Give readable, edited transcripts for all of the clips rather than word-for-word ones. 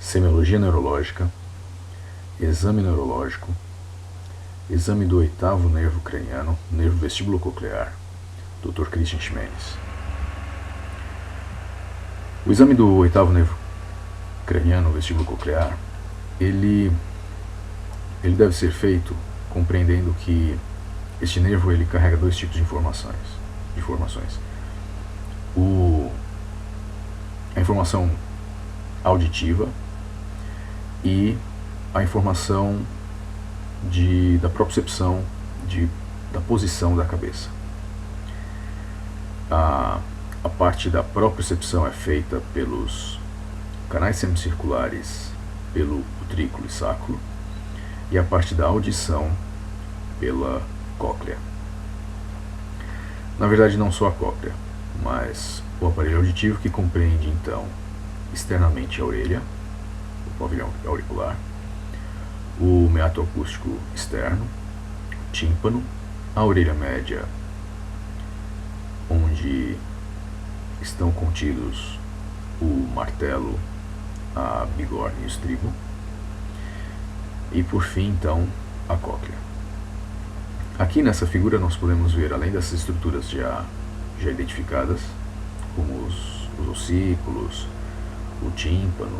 Semiologia neurológica, exame neurológico, exame do oitavo nervo craniano, nervo vestíbulo-coclear, Dr. Christian Ximenes. O exame do oitavo nervo craniano, vestíbulo-coclear, ele deve ser feito compreendendo que este nervo ele carrega dois tipos de informações. A informação auditiva e a informação da propriocepção da posição da cabeça. A parte da propriocepção é feita pelos canais semicirculares, pelo utrículo e sáculo, e a parte da audição pela cóclea. Na verdade, não só a cóclea, mas o aparelho auditivo, que compreende então externamente a orelha, o pavilhão auricular, o meato acústico externo, o tímpano, a orelha média, onde estão contidos o martelo, a bigorna e o estribo, e por fim então a cóclea. Aqui nessa figura nós podemos ver, além dessas estruturas já identificadas, como os ossículos, o tímpano,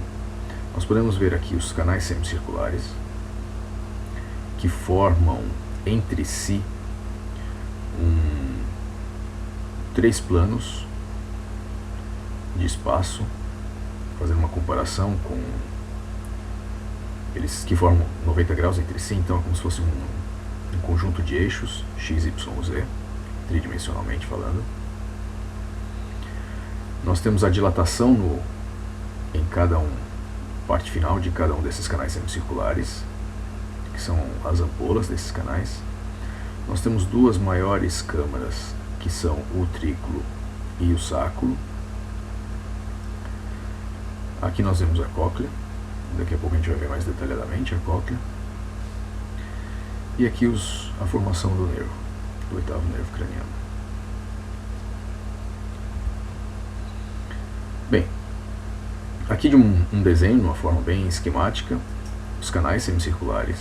nós podemos ver aqui os canais semicirculares, que formam entre si três planos de espaço, fazendo uma comparação com eles que formam 90 graus entre si, então é como se fosse um conjunto de eixos x, y, z, tridimensionalmente falando. Nós temos a dilatação em cada parte final de cada um desses canais semicirculares, que são as ampolas desses canais. Nós temos duas maiores câmaras, que são o utrículo e o sáculo. Aqui nós vemos a cóclea, daqui a pouco a gente vai ver mais detalhadamente a cóclea. E aqui a formação do nervo, do oitavo nervo craniano. Bem, aqui de um desenho, de uma forma bem esquemática, os canais semicirculares,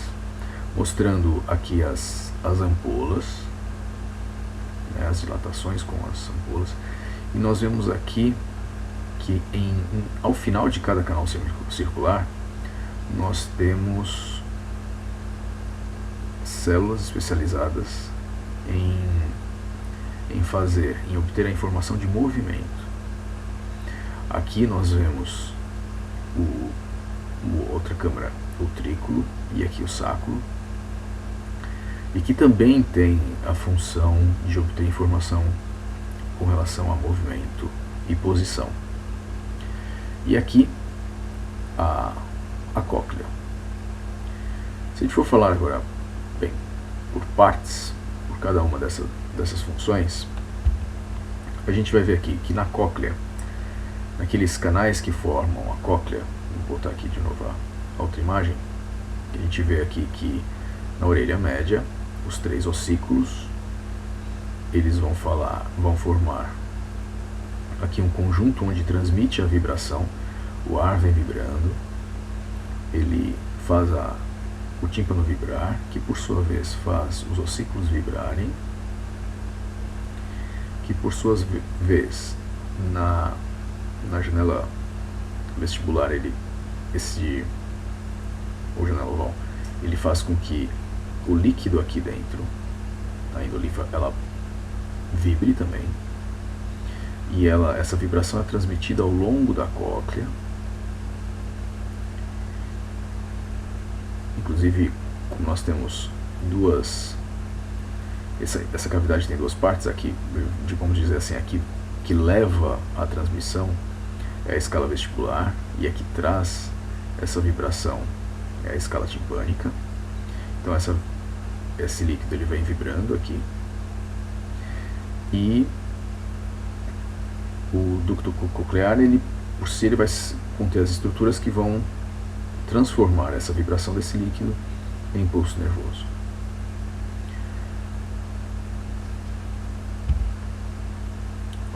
mostrando aqui as ampolas, né, as dilatações com as ampolas, e nós vemos aqui que ao final de cada canal semicircular nós temos células especializadas em obter a informação de movimento. Aqui nós vemos outra câmara, o utrículo, e aqui o sáculo, e que também tem a função de obter informação com relação a movimento e posição. E aqui a cóclea. Se a gente for falar agora, bem, por partes, por cada uma dessas funções, a gente vai ver aqui que na cóclea, naqueles canais que formam a cóclea, vou botar aqui de novo a outra imagem, a gente vê aqui que na orelha média, os três ossículos, eles vão formar aqui um conjunto onde transmite a vibração, o ar vem vibrando, ele faz o tímpano vibrar, que por sua vez faz os ossículos vibrarem, que por sua vez na janela vestibular, ou janela oval, ele faz com que o líquido aqui dentro, a endolifa, ela vibre também, e essa vibração é transmitida ao longo da cóclea. Inclusive, como nós temos essa cavidade tem duas partes, aqui, vamos dizer assim, aqui que leva a transmissão é a escala vestibular, e aqui traz essa vibração é a escala timpânica. Então esse líquido ele vem vibrando aqui, e o ducto coclear, ele por si ele vai conter as estruturas que vão transformar essa vibração desse líquido em impulso nervoso.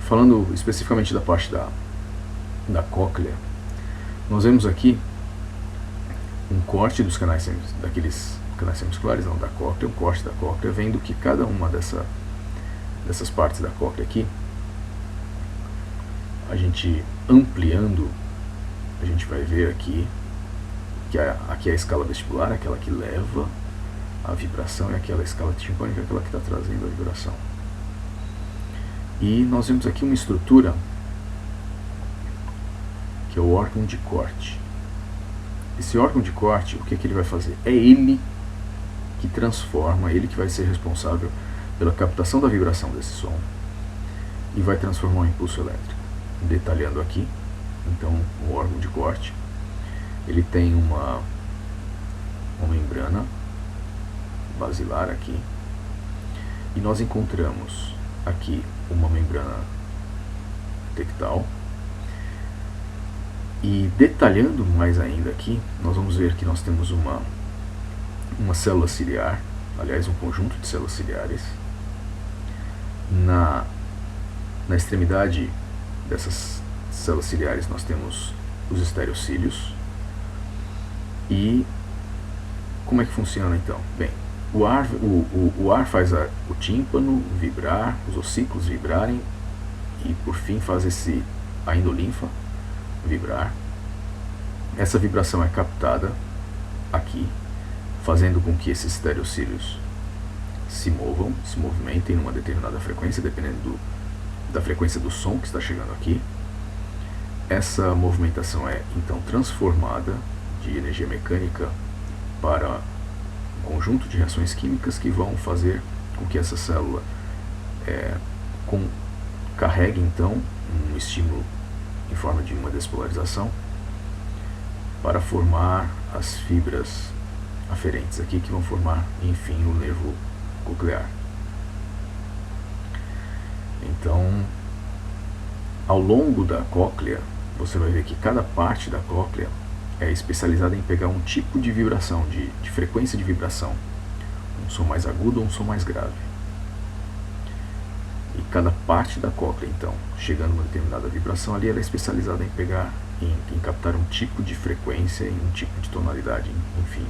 Falando especificamente da parte da cóclea, nós vemos aqui um corte dos canais daqueles canais semicirculares, não, da cóclea, um corte da cóclea, vendo que cada uma dessas partes da cóclea aqui, a gente ampliando, a gente vai ver aqui que aqui é a escala vestibular, aquela que leva a vibração, e aquela escala timpânica, aquela que está trazendo a vibração. E nós vemos aqui uma estrutura que é o órgão de corte. Esse órgão de corte, o que ele vai fazer? É ele que transforma, ele que vai ser responsável pela captação da vibração desse som e vai transformar o impulso elétrico. Detalhando aqui, então, o órgão de corte, ele tem uma membrana basilar aqui, e nós encontramos aqui uma membrana tectal. E detalhando mais ainda aqui, nós vamos ver que nós temos uma célula ciliar, aliás, um conjunto de células ciliares. Na extremidade dessas células ciliares nós temos os estereocílios. E como é que funciona então? Bem, o ar faz o tímpano vibrar, os ossículos vibrarem, e por fim faz a endolinfa vibrar. Essa vibração é captada aqui, fazendo com que esses estereocílios se movimentem numa determinada frequência, dependendo da frequência do som que está chegando aqui. Essa movimentação é então transformada de energia mecânica para um conjunto de reações químicas que vão fazer com que essa célula carregue então um estímulo em forma de uma despolarização para formar as fibras aferentes aqui, que vão formar, enfim, o nervo coclear. Então, ao longo da cóclea, você vai ver que cada parte da cóclea é especializada em pegar um tipo de vibração, de frequência de vibração, um som mais agudo ou um som mais grave. E cada parte da cóclea, então, chegando a uma determinada vibração ali, ela é especializada em pegar, em captar um tipo de frequência e um tipo de tonalidade, enfim,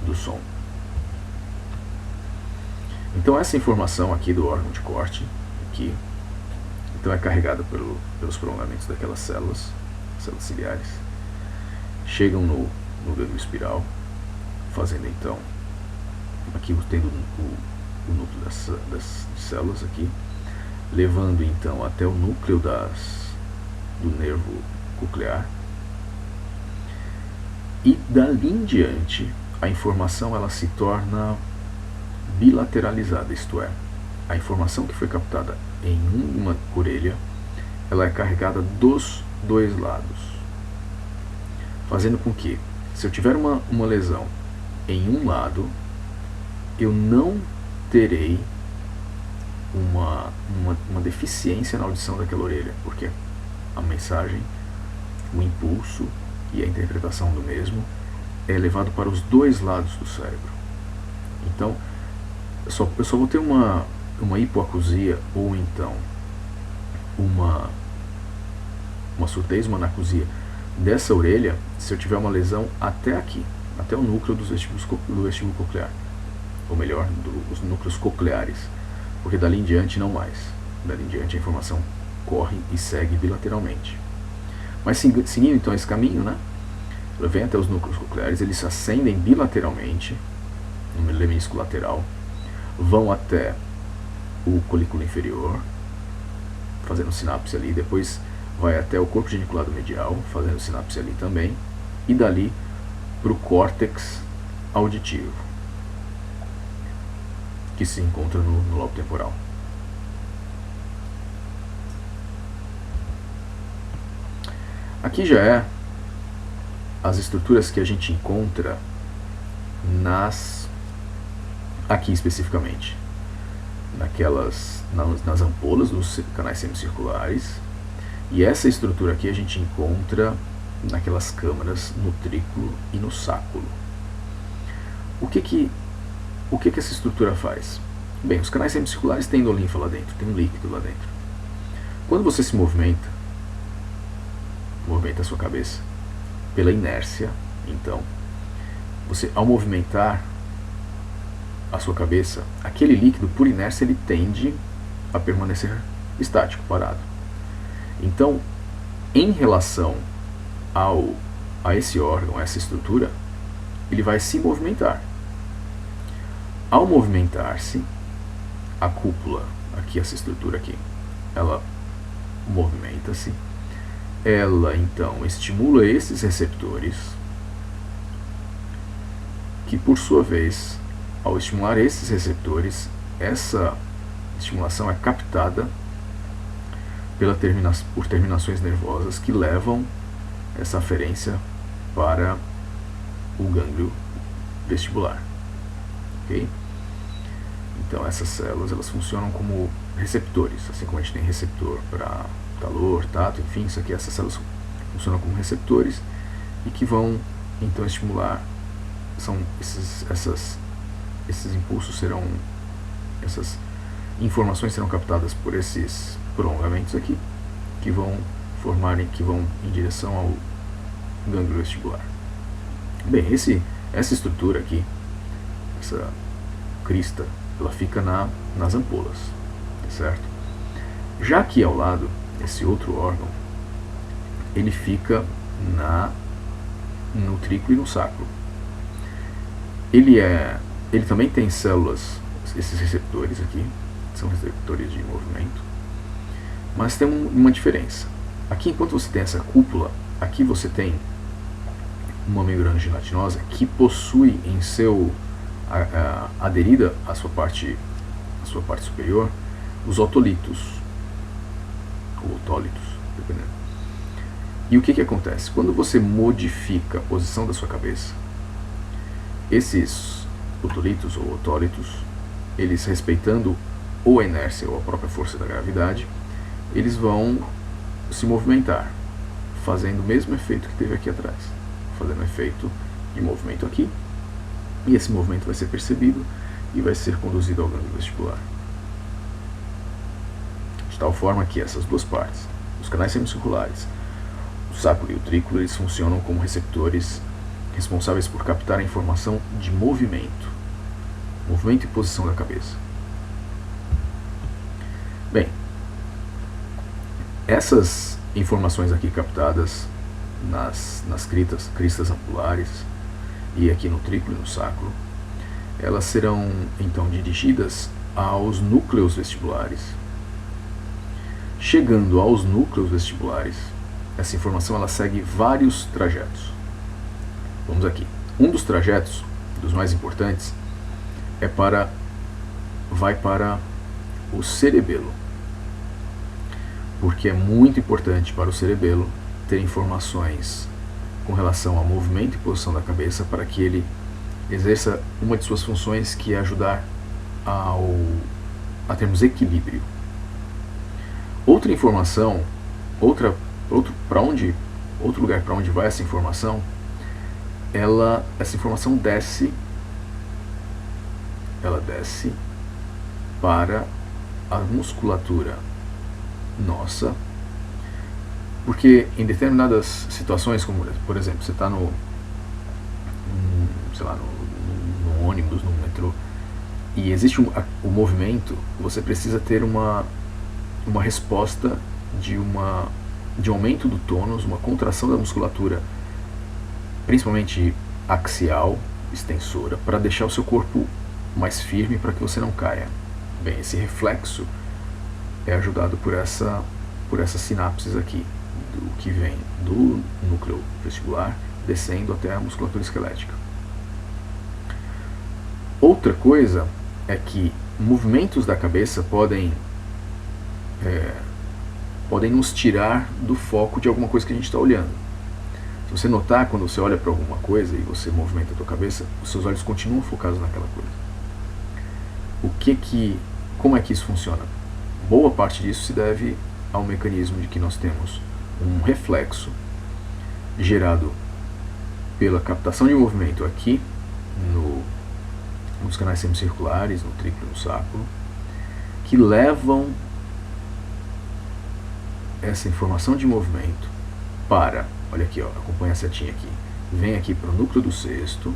do som. Então essa informação aqui do órgão de corte, aqui, então é carregada pelos prolongamentos daquelas células ciliares, chegam no dedo espiral, fazendo então, aqui tendo o núcleo das células aqui, levando então até o núcleo do nervo coclear, e dali em diante a informação ela se torna bilateralizada, isto é, a informação que foi captada em uma orelha, ela é carregada dos dois lados, fazendo com que, se eu tiver uma lesão em um lado, eu não terei uma deficiência na audição daquela orelha, porque a mensagem, o impulso e a interpretação do mesmo é levado para os dois lados do cérebro. Então, eu só vou ter uma hipoacusia ou então uma surdez, uma anacusia dessa orelha se eu tiver uma lesão até aqui, até o núcleo do vestíbulo coclear, ou melhor, dos núcleos cocleares, porque dali em diante não mais. Dali em diante a informação corre e segue bilateralmente. Mas seguindo então esse caminho, né, vem até os núcleos cocleares, eles se acendem bilateralmente no lemnisco lateral, vão até o colículo inferior, fazendo sinapse ali, depois vai até o corpo geniculado medial, fazendo sinapse ali também, e dali para o córtex auditivo, que se encontra no lobo temporal. Aqui já é as estruturas que a gente encontra aqui especificamente, nas ampolas dos canais semicirculares, e essa estrutura aqui a gente encontra naquelas câmaras no trículo e no sáculo. O que essa estrutura faz? Bem, os canais semicirculares têm endolinfa lá dentro, tem um líquido lá dentro. Quando você se movimenta a sua cabeça pela inércia, então você, ao movimentar a sua cabeça, aquele líquido, por inércia, ele tende a permanecer estático, parado. Então, em relação a esse órgão, a essa estrutura, ele vai se movimentar. Ao movimentar-se, a cúpula, aqui essa estrutura aqui, ela movimenta-se, ela então estimula esses receptores, que por sua vez, ao estimular esses receptores, essa estimulação é captada por terminações nervosas que levam essa aferência para o gânglio vestibular. Okay? Então essas células, elas funcionam como receptores, assim como a gente tem receptor para calor, tato, enfim, isso aqui, essas células funcionam como receptores e que vão então estimular, esses impulsos serão, essas informações serão captadas por esses prolongamentos aqui, que vão em direção ao gânglio vestibular. Bem, essa estrutura aqui, essa crista, ela fica nas ampolas, certo? Já aqui ao lado, esse outro órgão, ele fica no triclo e no sacro. Ele também tem células, esses receptores aqui, são receptores de movimento, mas tem uma diferença. Aqui, enquanto você tem essa cúpula, aqui você tem uma membrana gelatinosa que possui em seu aderida à sua parte superior os otolitos, ou otólitos, dependendo. E o que acontece? Quando você modifica a posição da sua cabeça, esses otolitos ou otólitos, eles, respeitando ou a inércia ou a própria força da gravidade, eles vão se movimentar, fazendo o mesmo efeito que teve aqui atrás, fazendo efeito de movimento aqui, e esse movimento vai ser percebido e vai ser conduzido ao gânglio vestibular. De tal forma que essas duas partes, os canais semicirculares, o sacro e o triclo, eles funcionam como receptores responsáveis por captar a informação de movimento e posição da cabeça. Bem, essas informações aqui captadas nas cristas ampulares e aqui no triclo e no sacro, elas serão então dirigidas aos núcleos vestibulares. Chegando aos núcleos vestibulares, essa informação ela segue vários trajetos. Vamos aqui. Um dos trajetos, dos mais importantes, vai para o cerebelo, porque é muito importante para o cerebelo ter informações com relação ao movimento e posição da cabeça para que ele exerça uma de suas funções, que é ajudar a termos equilíbrio. Outra informação, outro lugar para onde vai essa informação, essa informação desce para a musculatura nossa, porque em determinadas situações, como por exemplo, você está no ônibus, no metrô, e existe o movimento, você precisa ter uma resposta de aumento do tônus, uma contração da musculatura, principalmente axial, extensora, para deixar o seu corpo mais firme para que você não caia. Bem, esse reflexo é ajudado por essas sinapses aqui, do que vem do núcleo vestibular, descendo até a musculatura esquelética. Outra coisa é que movimentos da cabeça podem nos tirar do foco de alguma coisa que a gente está olhando. Se você notar, quando você olha para alguma coisa e você movimenta a sua cabeça, os seus olhos continuam focados naquela coisa. Como é que isso funciona? Boa parte disso se deve ao mecanismo de que nós temos um reflexo gerado pela captação de movimento aqui nos canais semicirculares, no triclo e no sacro, que levam essa informação de movimento para, olha aqui, ó, acompanha a setinha aqui, vem aqui para o núcleo do cesto,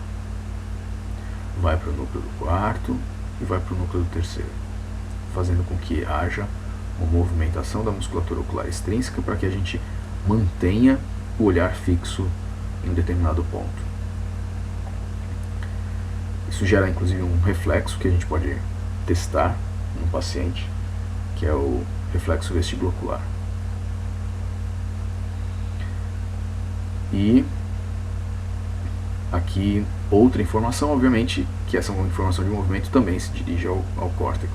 vai para o núcleo do quarto e vai para o núcleo do terceiro, fazendo com que haja uma movimentação da musculatura ocular extrínseca para que a gente mantenha o olhar fixo em um determinado ponto. Isso gera inclusive um reflexo que a gente pode testar no paciente, que é o reflexo vestibulocular. E aqui outra informação, obviamente, que essa informação de movimento também se dirige ao córtex.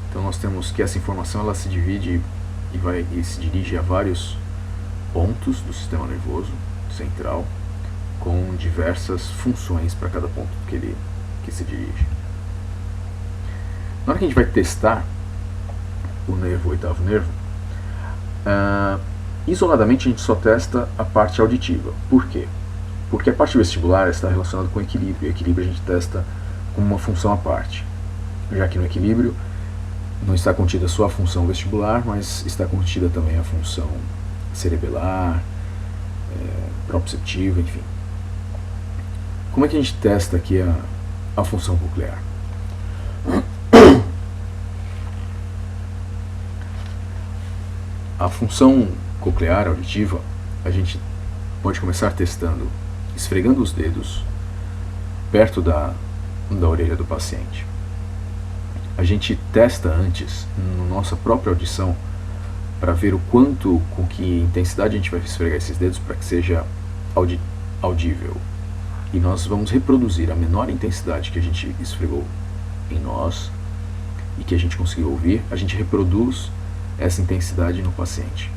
Então nós temos que essa informação ela se divide e se dirige a vários pontos do sistema nervoso central, com diversas funções para cada ponto que se dirige. Na hora que a gente vai testar o oitavo nervo, isoladamente a gente só testa a parte auditiva. Por quê? Porque a parte vestibular está relacionada com o equilíbrio, e o equilíbrio a gente testa como uma função à parte, já que no equilíbrio não está contida só a função vestibular, mas está contida também a função cerebelar, proprioceptiva, enfim. Como é que a gente testa aqui a função coclear? A função coclear auditiva, a gente pode começar testando, esfregando os dedos perto da orelha do paciente. A gente testa antes, na nossa própria audição, para ver o quanto, com que intensidade a gente vai esfregar esses dedos para que seja audível. E nós vamos reproduzir a menor intensidade que a gente esfregou em nós e que a gente conseguiu ouvir, a gente reproduz essa intensidade no paciente.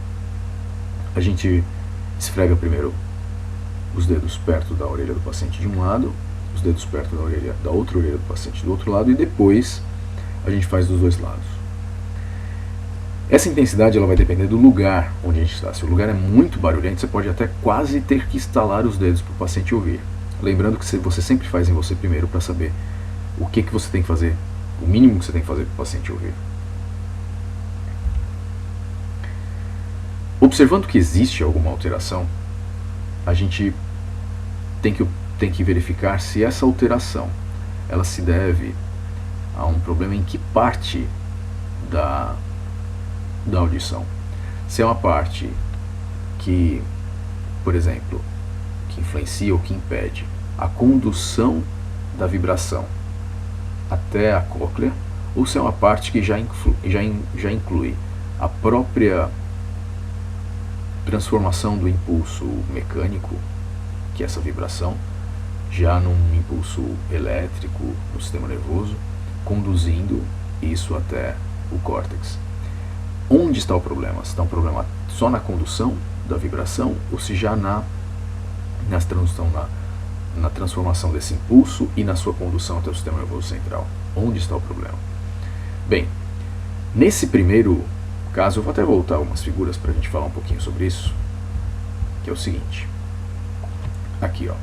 A gente esfrega primeiro os dedos perto da orelha do paciente de um lado, os dedos perto da outra orelha do paciente do outro lado, e depois a gente faz dos dois lados. Essa intensidade ela vai depender do lugar onde a gente está. Se o lugar é muito barulhento, você pode até quase ter que estalar os dedos para o paciente ouvir. Lembrando que você sempre faz em você primeiro para saber o que você tem que fazer, o mínimo que você tem que fazer para o paciente ouvir. Observando que existe alguma alteração, a gente tem que verificar se essa alteração ela se deve a um problema em que parte da audição. Se é uma parte que, por exemplo, que influencia ou que impede a condução da vibração até a cóclea, ou se é uma parte que já inclui a própria transformação do impulso mecânico, que é essa vibração, já num impulso elétrico no sistema nervoso, conduzindo isso até o córtex. Onde está o problema? Se está um problema só na condução da vibração, ou se já na transformação desse impulso e na sua condução até o sistema nervoso central. Onde está o problema? Bem, nesse primeiro caso, eu vou até voltar algumas figuras para a gente falar um pouquinho sobre isso, que é o seguinte. Aqui, ó.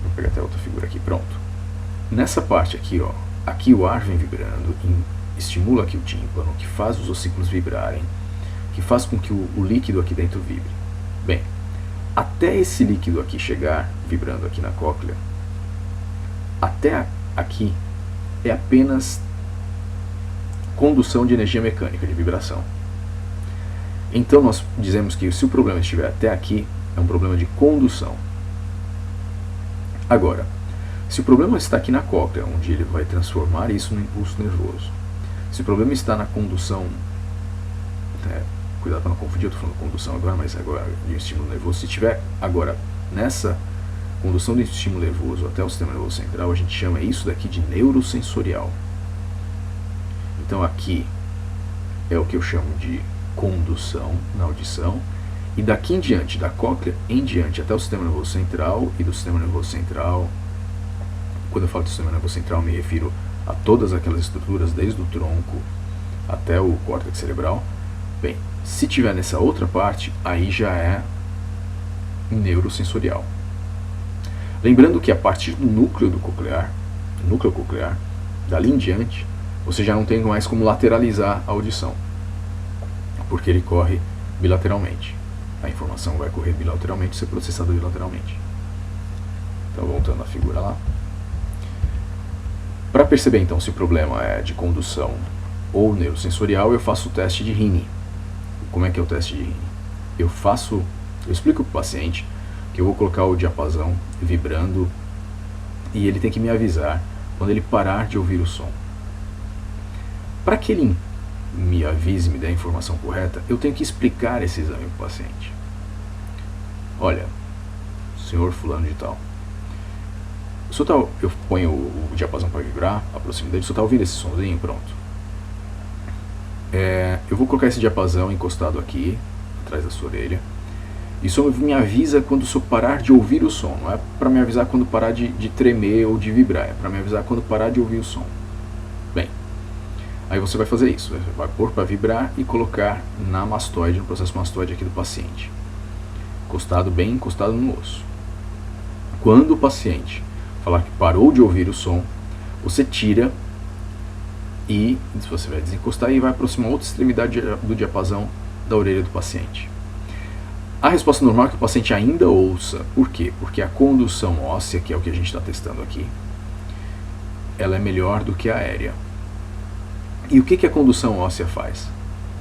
Vou pegar até outra figura aqui, pronto. Nessa parte aqui, ó, aqui o ar vem vibrando, estimula aqui o tímpano, que faz os ossículos vibrarem, que faz com que o líquido aqui dentro vibre. Bem, até esse líquido aqui chegar, vibrando aqui na cóclea, até aqui é apenas condução de energia mecânica, de vibração. Então nós dizemos que se o problema estiver até aqui, é um problema de condução. Agora, se o problema está aqui na cóclea, onde ele vai transformar isso no impulso nervoso, se o problema está na condução, cuidado para não confundir, eu estou falando condução agora, mas agora de um estímulo nervoso, se estiver agora nessa condução do estímulo nervoso até o sistema nervoso central, a gente chama isso daqui de neurosensorial. Então aqui é o que eu chamo de condução na audição, e daqui em diante, da cóclea em diante até o sistema nervoso central, e do sistema nervoso central, quando eu falo do sistema nervoso central, me refiro a todas aquelas estruturas, desde o tronco até o córtex cerebral. Bem, se tiver nessa outra parte, aí já é neurosensorial. Lembrando que a partir do núcleo coclear, dali em diante, você já não tem mais como lateralizar a audição, porque ele corre bilateralmente. A informação vai correr bilateralmente, ser processada bilateralmente. Então, voltando à figura lá. Para perceber então se o problema é de condução ou neurosensorial, eu faço o teste de Rini. Como é que é o teste de Rini? Eu explico para o paciente que eu vou colocar o diapasão vibrando e ele tem que me avisar quando ele parar de ouvir o som. Para que ele me avise, me dê a informação correta, eu tenho que explicar esse exame para o paciente. Olha, senhor fulano de tal, eu ponho o diapasão para vibrar, aproximo dele, o senhor está ouvindo esse somzinho? Pronto. Eu vou colocar esse diapasão encostado aqui, atrás da sua orelha, e o som me avisa quando o senhor parar de ouvir o som. Não é para me avisar quando parar de tremer ou de vibrar, é para me avisar quando parar de ouvir o som. Bem, aí você vai fazer isso, você vai pôr para vibrar e colocar na mastoide, no processo mastoide aqui do paciente, bem encostado no osso. Quando o paciente falar que parou de ouvir o som, você tira e você vai desencostar e vai aproximar outra extremidade do diapasão da orelha do paciente. A resposta normal é que o paciente ainda ouça. Por quê? Porque a condução óssea, que é o que a gente está testando aqui, ela é melhor do que a aérea. E o que a condução óssea faz?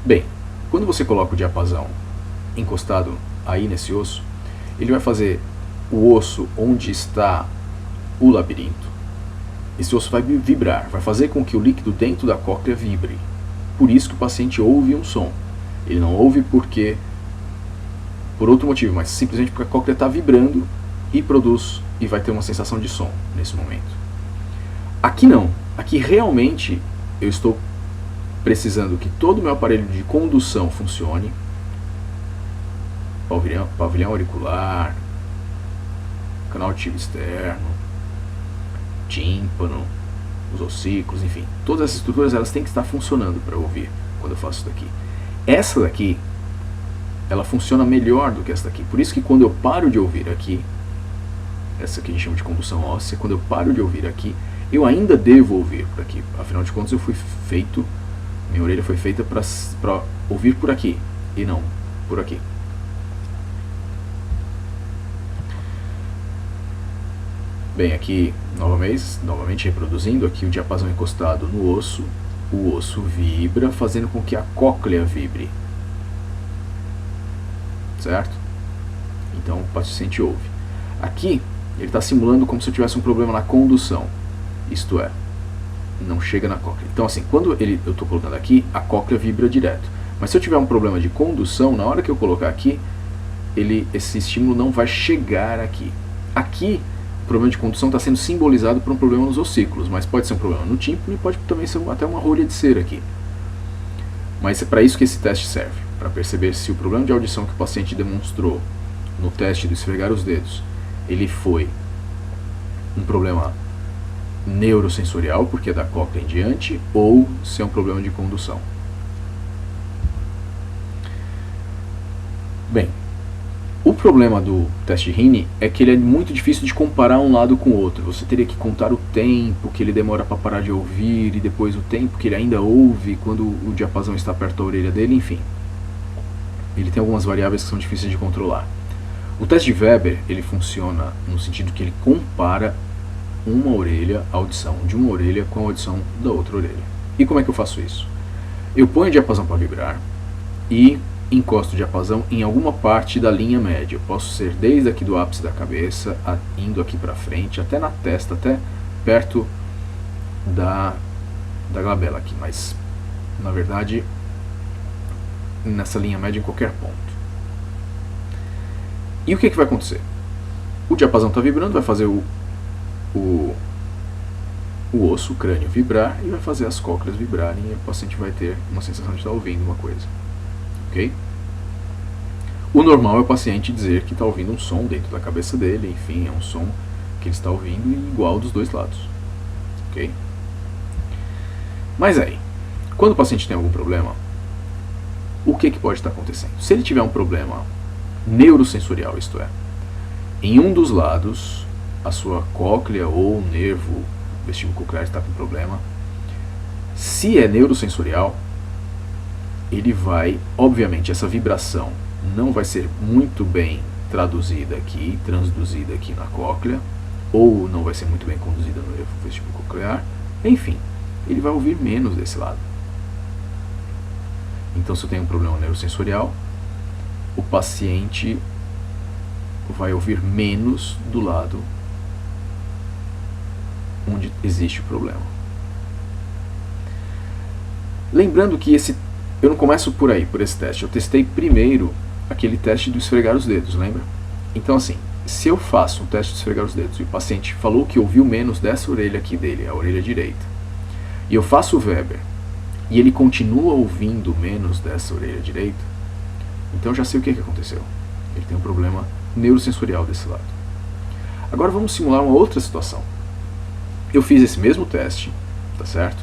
Bem, quando você coloca o diapasão encostado aí nesse osso, ele vai fazer o osso onde está o labirinto. Esse osso vai vibrar, vai fazer com que o líquido dentro da cóclea vibre. Por isso que o paciente ouve um som. Ele não ouve por outro motivo, mas simplesmente porque a cóclea está vibrando e vai ter uma sensação de som nesse momento. Aqui não. Aqui realmente eu estou precisando que todo o meu aparelho de condução funcione. Pavilhão auricular, canal auditivo externo, tímpano, os ossículos, enfim. Todas essas estruturas elas têm que estar funcionando para ouvir quando eu faço isso daqui. Essa daqui, ela funciona melhor do que essa daqui. Por isso que quando eu paro de ouvir aqui, essa que a gente chama de condução óssea, quando eu paro de ouvir aqui, eu ainda devo ouvir por aqui. Afinal de contas, minha orelha foi feita para ouvir por aqui e não por aqui. Bem, aqui novamente reproduzindo aqui o diapasão encostado no osso, o osso vibra, fazendo com que a cóclea vibre, certo? Então o paciente ouve. Aqui ele está simulando como se eu tivesse um problema na condução, isto é, não chega na cóclea. Então assim, quando eu estou colocando aqui, a cóclea vibra direto. Mas se eu tiver um problema de condução, na hora que eu colocar aqui, esse estímulo não vai chegar aqui. Aqui o problema de condução está sendo simbolizado por um problema nos ossículos, mas pode ser um problema no tímpano e pode também ser até uma rolha de cera aqui. Mas é para isso que esse teste serve, para perceber se o problema de audição que o paciente demonstrou no teste do esfregar os dedos, ele foi um problema neurosensorial, porque é da cóclea em diante, ou se é um problema de condução. Bem, o problema do teste de Rini é que ele é muito difícil de comparar um lado com o outro. Você teria que contar o tempo que ele demora para parar de ouvir e depois o tempo que ele ainda ouve quando o diapasão está perto da orelha dele, enfim. Ele tem algumas variáveis que são difíceis de controlar. O teste de Weber, ele funciona no sentido que ele compara a audição de uma orelha com a audição da outra orelha. E como é que eu faço isso? Eu ponho o diapasão para vibrar e encosto o diapasão em alguma parte da linha média. Eu posso ser desde aqui do ápice da cabeça, indo aqui para frente, até na testa, até perto da glabela aqui, mas na verdade nessa linha média em qualquer ponto. E o que vai acontecer? O diapasão está vibrando, vai fazer o osso, o crânio vibrar e vai fazer as cócleas vibrarem e o paciente vai ter uma sensação de estar ouvindo uma coisa. Okay? O normal é o paciente dizer que está ouvindo um som dentro da cabeça dele, enfim, é um som que ele está ouvindo igual dos dois lados. Okay? Mas aí, quando o paciente tem algum problema, o que pode estar acontecendo? Se ele tiver um problema neurosensorial, isto é, em um dos lados, a sua cóclea ou o nervo vestíbulo coclear está com problema, se é neurosensorial, ele vai, obviamente, essa vibração não vai ser muito bem traduzida aqui, transduzida aqui na cóclea, ou não vai ser muito bem conduzida no vestíbulo coclear, enfim, ele vai ouvir menos desse lado. Então, se eu tenho um problema neurosensorial, o paciente vai ouvir menos do lado onde existe o problema. Lembrando que eu não começo por aí, por esse teste. Eu testei primeiro aquele teste do esfregar os dedos, lembra? Então, assim, se eu faço um teste de esfregar os dedos e o paciente falou que ouviu menos dessa orelha aqui dele, a orelha direita, e eu faço o Weber e ele continua ouvindo menos dessa orelha direita, então eu já sei o que aconteceu. Ele tem um problema neurosensorial desse lado. Agora vamos simular uma outra situação. Eu fiz esse mesmo teste, tá certo?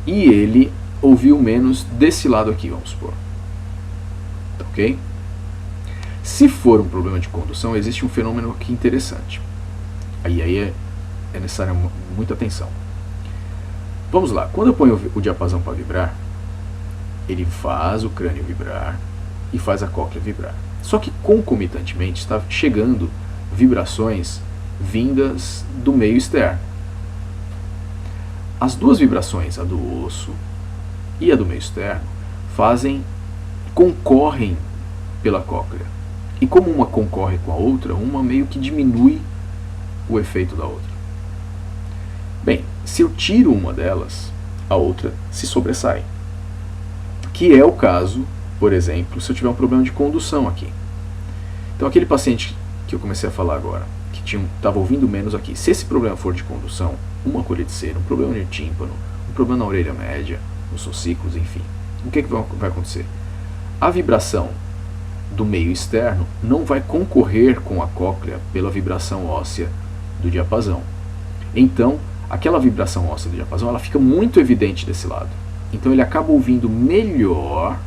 E ele ouviu menos desse lado aqui, vamos supor. Tá ok? Se for um problema de condução, existe um fenômeno aqui interessante. Aí é necessária muita atenção. Vamos lá, quando eu ponho o diapasão para vibrar, ele faz o crânio vibrar e faz a cóclea vibrar. Só que concomitantemente está chegando vibrações vindas do meio externo. As duas vibrações, a do osso e a do meio externo, concorrem pela cóclea. E como uma concorre com a outra, uma meio que diminui o efeito da outra. Bem, se eu tiro uma delas, a outra se sobressai. Que é o caso, por exemplo, se eu tiver um problema de condução aqui. Então aquele paciente que eu comecei a falar agora, que estava ouvindo menos aqui, se esse problema for de condução, uma colher de cera, um problema no tímpano, um problema na orelha média, nos ossículos, enfim, o que vai acontecer? A vibração do meio externo não vai concorrer com a cóclea pela vibração óssea do diapasão. Então, aquela vibração óssea do diapasão, ela fica muito evidente desse lado. Então ele acaba ouvindo melhor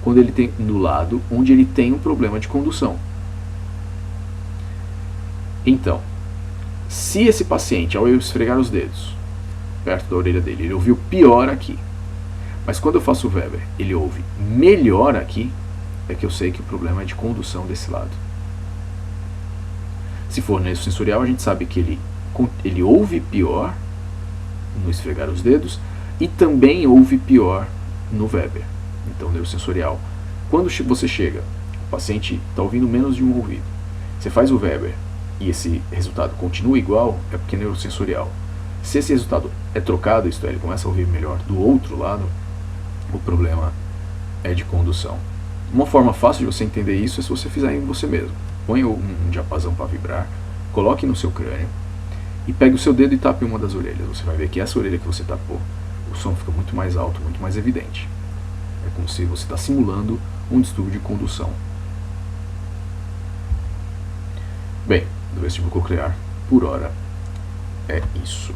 quando ele tem no lado onde ele tem um problema de condução. Então, se esse paciente, ao eu esfregar os dedos perto da orelha dele, ele ouviu pior aqui, mas quando eu faço o Weber, ele ouve melhor aqui, é que eu sei que o problema é de condução desse lado. Se for neurosensorial, a gente sabe que ele ouve pior no esfregar os dedos e também ouve pior no Weber. Então, neurosensorial. Quando você chega, o paciente está ouvindo menos de um ouvido, você faz o Weber e esse resultado continua igual, é porque é neurosensorial. Se esse resultado é trocado, isto é, ele começa a ouvir melhor do outro lado, o problema é de condução. Uma forma fácil de você entender isso é se você fizer em você mesmo. Põe um diapasão para vibrar, coloque no seu crânio e pegue o seu dedo e tape uma das orelhas. Você vai ver que essa orelha que você tapou, o som fica muito mais alto, muito mais evidente. É como se você está simulando um distúrbio de condução. Bem, do vestíbulo coclear, por hora, é isso.